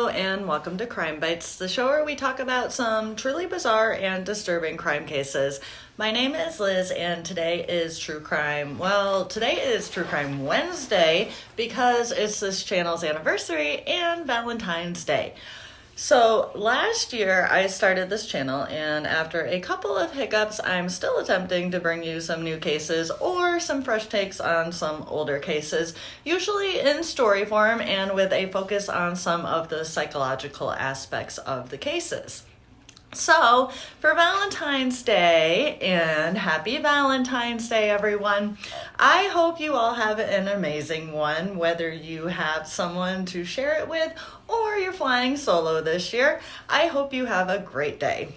and welcome to Crime Bytes, the show where we talk about some truly bizarre and disturbing crime cases. My name is Liz, and today is True Crime. Well, today is True Crime Wednesday because it's this channel's anniversary and Valentine's Day. So last year I started this channel, and after a couple of hiccups, I'm still attempting to bring you some new cases or some fresh takes on some older cases, usually in story form and with a focus on some of the psychological aspects of the cases. So, for Valentine's Day, and happy Valentine's Day, everyone. I hope you all have an amazing one, whether you have someone to share it with or you're flying solo this year. I hope you have a great day.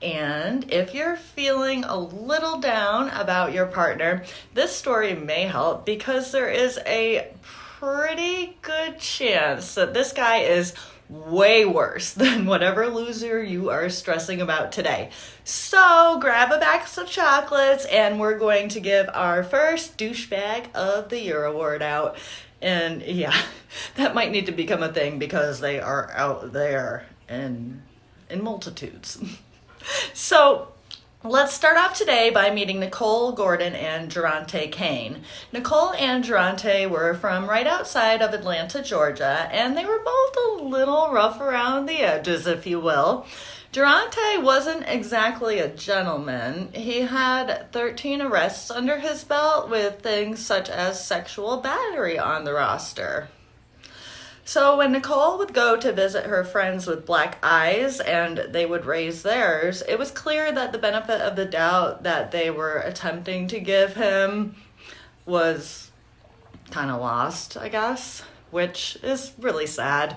And if you're feeling a little down about your partner, this story may help because there is a pretty good chance that this guy is way worse than whatever loser you are stressing about today. So grab a box of chocolates and we're going to give our first douchebag of the year award out. And yeah, that might need to become a thing because they are out there in multitudes. So let's start off today by meeting Nicole Gordon and Jerrontae Cain. Nicole and Jerrontae were from right outside of Atlanta, Georgia, and they were both a little rough around the edges, if you will. Jerrontae wasn't exactly a gentleman. He had 13 arrests under his belt with things such as sexual battery on the roster. So when Nicole would go to visit her friends with black eyes and they would raise theirs, it was clear that the benefit of the doubt that they were attempting to give him was kind of lost, I guess, which is really sad.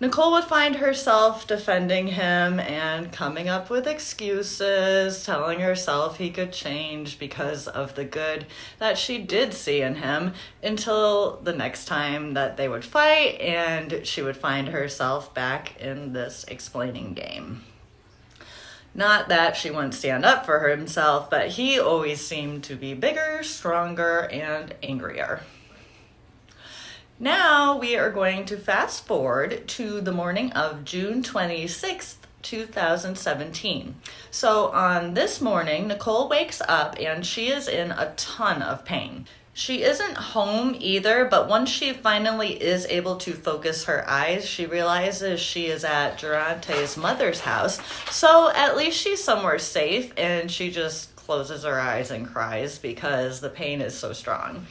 Nicole would find herself defending him and coming up with excuses, telling herself he could change because of the good that she did see in him, until the next time that they would fight and she would find herself back in this explaining game. Not that she wouldn't stand up for himself, but he always seemed to be bigger, stronger, and angrier. Now we are going to fast forward to the morning of June 26th, 2017. So on this morning, Nicole wakes up and she is in a ton of pain. She isn't home either, but once she finally is able to focus her eyes, she realizes she is at Jerrontae's mother's house. So at least she's somewhere safe, and she just closes her eyes and cries because the pain is so strong.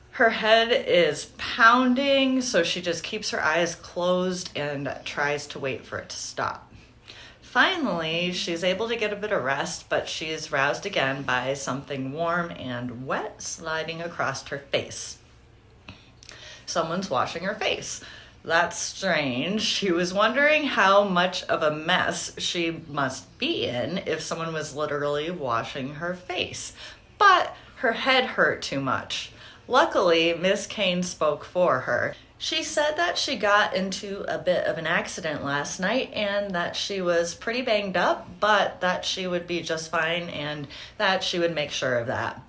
Her head is pounding, so she just keeps her eyes closed and tries to wait for it to stop. Finally, she's able to get a bit of rest, but she is roused again by something warm and wet sliding across her face. Someone's washing her face. That's strange. She was wondering how much of a mess she must be in if someone was literally washing her face. But her head hurt too much. Luckily, Miss Cain spoke for her. She said that she got into a bit of an accident last night and that she was pretty banged up, but that she would be just fine and that she would make sure of that.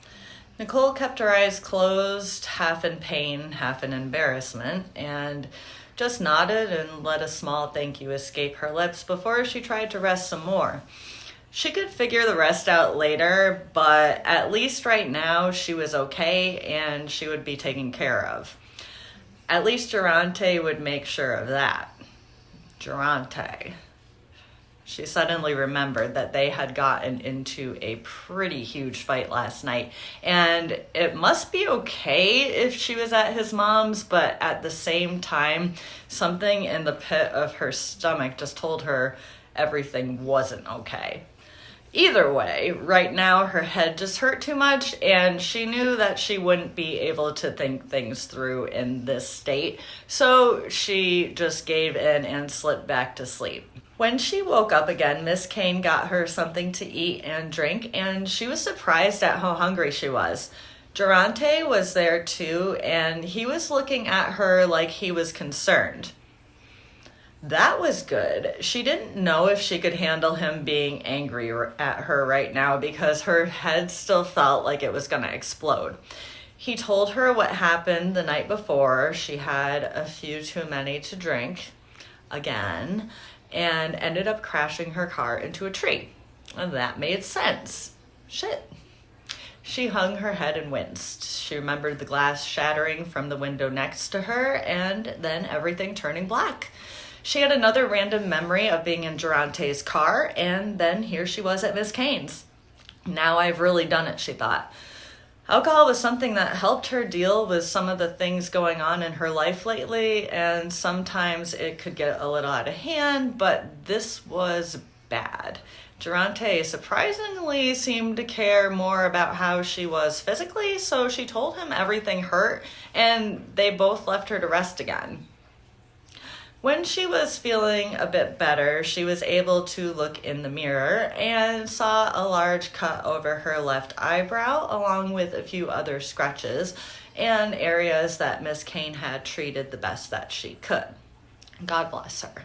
Nicole kept her eyes closed, half in pain, half in embarrassment, and just nodded and let a small thank you escape her lips before she tried to rest some more. She could figure the rest out later, but at least right now she was okay and she would be taken care of. At least Jerrontae would make sure of that. Jerrontae. She suddenly remembered that they had gotten into a pretty huge fight last night, and it must be okay if she was at his mom's, but at the same time, something in the pit of her stomach just told her everything wasn't okay. Either way, right now her head just hurt too much, and she knew that she wouldn't be able to think things through in this state, so she just gave in and slipped back to sleep. When she woke up again, Miss Cain got her something to eat and drink, and she was surprised at how hungry she was. Jerrontae was there too, and he was looking at her like he was concerned. That was good. She didn't know if she could handle him being angry at her right now because her head still felt like it was going to explode. He told her what happened the night before. She had a few too many to drink. again and ended up crashing her car into a tree. And that made sense. Shit. She hung her head and winced. She remembered the glass shattering from the window next to her and then everything turning black. She had another random memory of being in Jerrontae's car, and then here she was at Miss Cain's. Now I've really done it, she thought. Alcohol was something that helped her deal with some of the things going on in her life lately, and sometimes it could get a little out of hand, but this was bad. Jerrontae surprisingly seemed to care more about how she was physically, so she told him everything hurt, and they both left her to rest again. When she was feeling a bit better, she was able to look in the mirror and saw a large cut over her left eyebrow, along with a few other scratches and areas that Miss Cain had treated the best that she could. God bless her.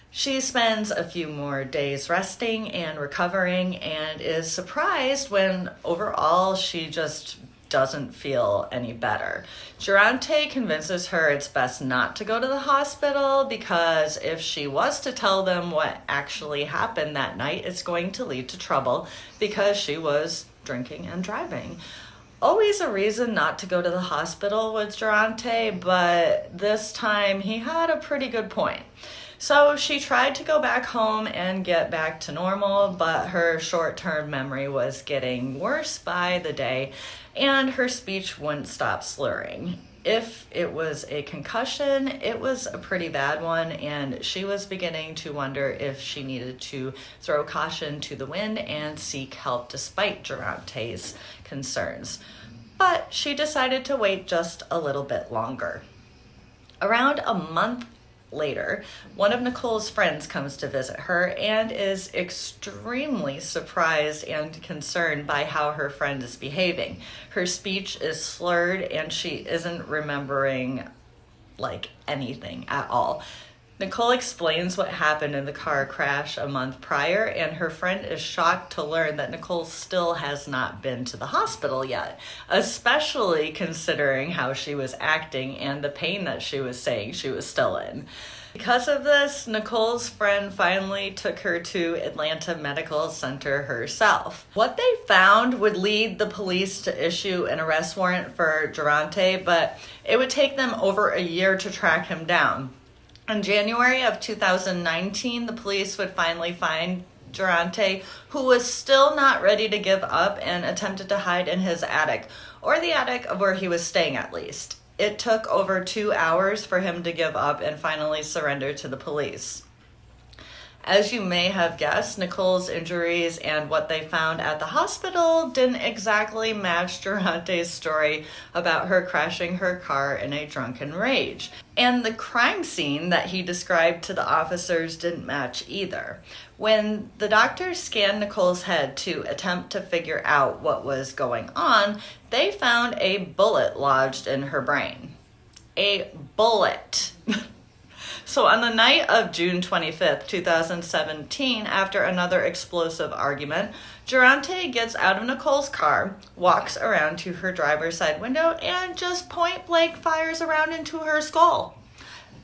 She spends a few more days resting and recovering and is surprised when overall she just doesn't feel any better. Jerrontae convinces her it's best not to go to the hospital because if she was to tell them what actually happened that night, it's going to lead to trouble because she was drinking and driving. Always a reason not to go to the hospital with Jerrontae, but this time he had a pretty good point. So she tried to go back home and get back to normal, but her short-term memory was getting worse by the day, and her speech wouldn't stop slurring. If it was a concussion, it was a pretty bad one, and she was beginning to wonder if she needed to throw caution to the wind and seek help despite Jerrontae's concerns. But she decided to wait just a little bit longer. Around a month later, one of Nicole's friends comes to visit her and is extremely surprised and concerned by how her friend is behaving. Her speech is slurred and she isn't remembering anything at all. Nicole explains what happened in the car crash a month prior, and her friend is shocked to learn that Nicole still has not been to the hospital yet, especially considering how she was acting and the pain that she was saying she was still in. Because of this, Nicole's friend finally took her to Atlanta Medical Center herself. What they found would lead the police to issue an arrest warrant for Jerrontae, but it would take them over a year to track him down. In January of 2019, the police would finally find Jerrontae, who was still not ready to give up and attempted to hide in his attic, or the attic of where he was staying at least. It took over 2 hours for him to give up and finally surrender to the police. As you may have guessed, Nicole's injuries and what they found at the hospital didn't exactly match Jerrontae's story about her crashing her car in a drunken rage. And the crime scene that he described to the officers didn't match either. When the doctors scanned Nicole's head to attempt to figure out what was going on, they found a bullet lodged in her brain. A bullet. So on the night of June 25th, 2017, after another explosive argument, Jerrontae gets out of Nicole's car, walks around to her driver's side window, and just point blank fires around into her skull.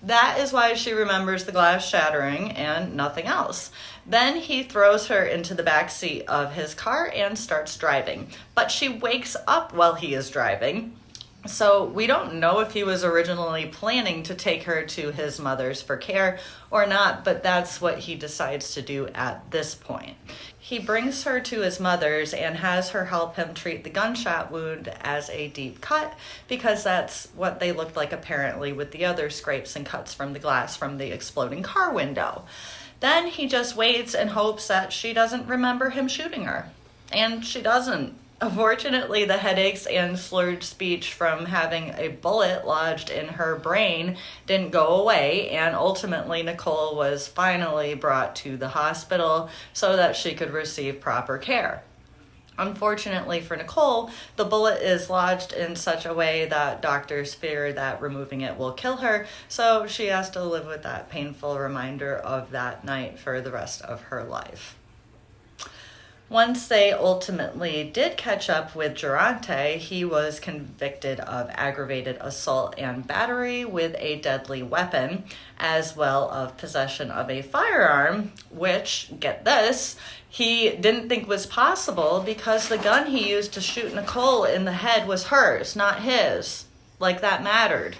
That is why she remembers the glass shattering and nothing else. Then he throws her into the back seat of his car and starts driving. But she wakes up while he is driving. So we don't know if he was originally planning to take her to his mother's for care or not, but that's what he decides to do at this point. He brings her to his mother's and has her help him treat the gunshot wound as a deep cut because that's what they looked like apparently with the other scrapes and cuts from the glass from the exploding car window. Then he just waits and hopes that she doesn't remember him shooting her. And she doesn't. Unfortunately, the headaches and slurred speech from having a bullet lodged in her brain didn't go away, and ultimately Nicole was finally brought to the hospital so that she could receive proper care. Unfortunately for Nicole, the bullet is lodged in such a way that doctors fear that removing it will kill her, so she has to live with that painful reminder of that night for the rest of her life. Once they ultimately did catch up with Jerrontae, he was convicted of aggravated assault and battery with a deadly weapon, as well of possession of a firearm, which, get this, he didn't think was possible because the gun he used to shoot Nicole in the head was hers, not his. Like that mattered.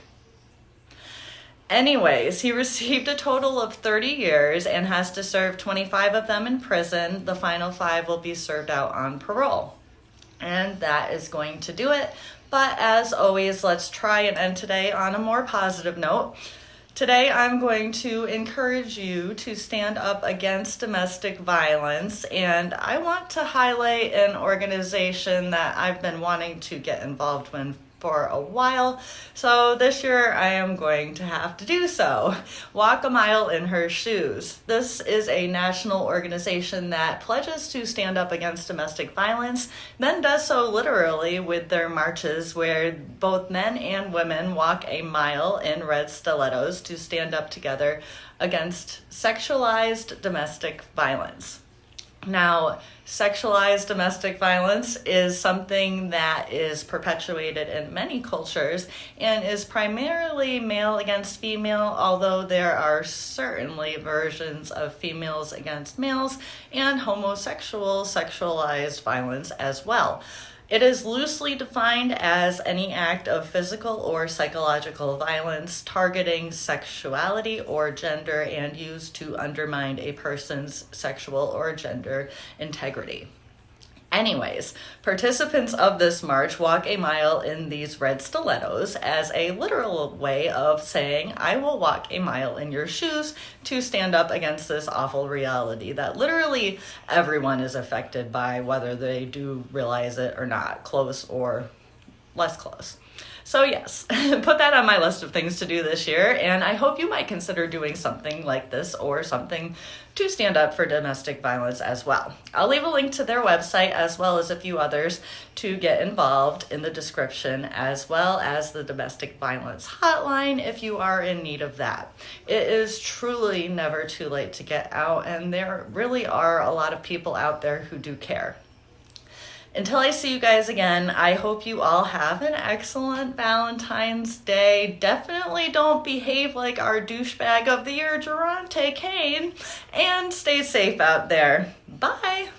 Anyways, he received a total of 30 years and has to serve 25 of them in prison. The final 5 will be served out on parole. And that is going to do it. But as always, let's try and end today on a more positive note. Today, I'm going to encourage you to stand up against domestic violence, and I want to highlight an organization that I've been wanting to get involved in for a while, so this year I am going to have to do so. Walk a Mile in Her Shoes. This is a national organization that pledges to stand up against domestic violence, then does so literally with their marches where both men and women walk a mile in red stilettos to stand up together against sexualized domestic violence. Now, sexualized domestic violence is something that is perpetuated in many cultures and is primarily male against female, although there are certainly versions of females against males and homosexual sexualized violence as well. It is loosely defined as any act of physical or psychological violence targeting sexuality or gender and used to undermine a person's sexual or gender integrity. Anyways, participants of this march walk a mile in these red stilettos as a literal way of saying, I will walk a mile in your shoes to stand up against this awful reality that literally everyone is affected by, whether they do realize it or not, close or less close. So yes, put that on my list of things to do this year, and I hope you might consider doing something like this or something to stand up for domestic violence as well. I'll leave a link to their website as well as a few others to get involved in the description, as well as the domestic violence hotline if you are in need of that. It is truly never too late to get out, and there really are a lot of people out there who do care. Until I see you guys again, I hope you all have an excellent Valentine's Day. Definitely don't behave like our douchebag of the year, Cain, and stay safe out there. Bye!